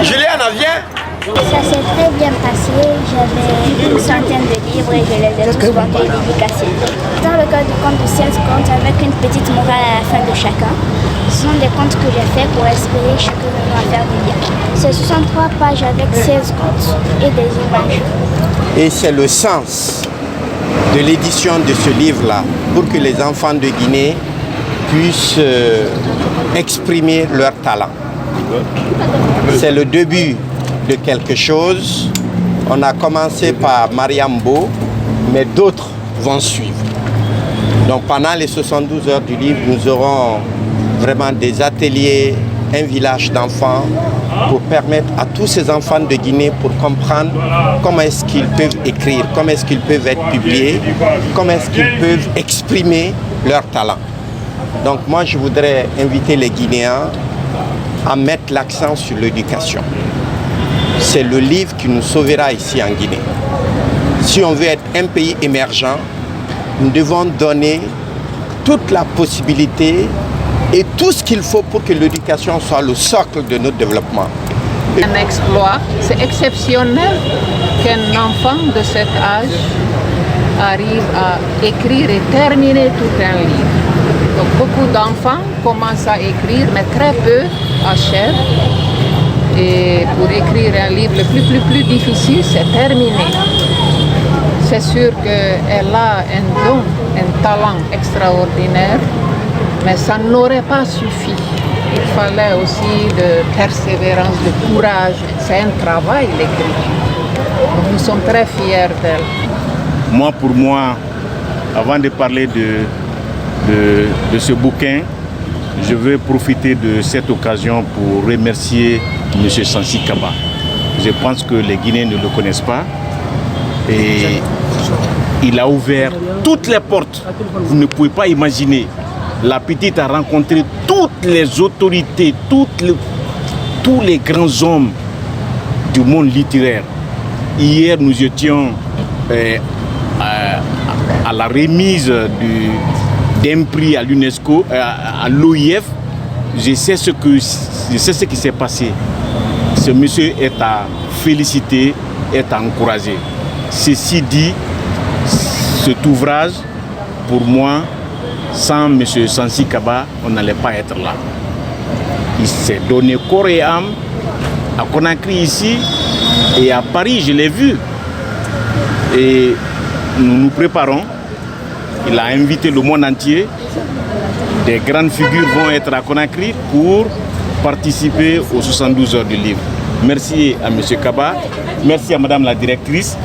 Juliana, viens. Ça s'est très bien passé. J'avais une centaine de livres et je les ai tous vendus et dédicacés. Dans le cas du conte de 16 contes avec une petite morale à la fin de chacun, ce sont des contes que j'ai faits pour inspirer chacun de nous à faire du bien. C'est 63 pages avec 16 contes et des images. Et c'est le sens de l'édition de ce livre-là pour que les enfants de Guinée puissent exprimer leur talent. C'est le début de quelque chose. On a commencé par Mariambo, mais d'autres vont suivre. Donc pendant les 72 heures du livre, nous aurons vraiment des ateliers, un village d'enfants pour permettre à tous ces enfants de Guinée pour comprendre comment est-ce qu'ils peuvent écrire, comment est-ce qu'ils peuvent être publiés, comment est-ce qu'ils peuvent exprimer leur talent. Donc moi je voudrais inviter les Guinéens à mettre l'accent sur l'éducation. C'est le livre qui nous sauvera ici en Guinée. Si on veut être un pays émergent, nous devons donner toute la possibilité et tout ce qu'il faut pour que l'éducation soit le socle de notre développement. Un exploit, c'est exceptionnel qu'un enfant de cet âge arrive à écrire et terminer tout un livre. Donc beaucoup d'enfants commencent à écrire, mais très peu achèvent. Et pour écrire un livre, le plus difficile, c'est terminer. C'est sûr qu'elle a un don, un talent extraordinaire, mais ça n'aurait pas suffi. Il fallait aussi de persévérance, de courage. C'est un travail, l'écriture. Donc nous sommes très fiers d'elle. Moi, pour moi, avant de parler de ce bouquin, je veux profiter de cette occasion pour remercier M. Sansi Kaba. Je pense que les Guinéens ne le connaissent pas. Et il a ouvert toutes les portes. Vous ne pouvez pas imaginer. La petite a rencontré toutes les autorités, tous les grands hommes du monde littéraire. Hier, nous étions à la remise d'un prix à l'UNESCO, à l'OIF. Je sais ce qui s'est passé. Ce monsieur est à féliciter, est à encourager. Ceci dit, cet ouvrage, pour moi, sans M. Sansi Kaba, on n'allait pas être là. Il s'est donné corps et âme à Conakry ici et à Paris, je l'ai vu. Et nous nous préparons. Il a invité le monde entier. Des grandes figures vont être à Conakry pour participer aux 72 heures du livre. Merci à M. Kaba, merci à Madame la directrice.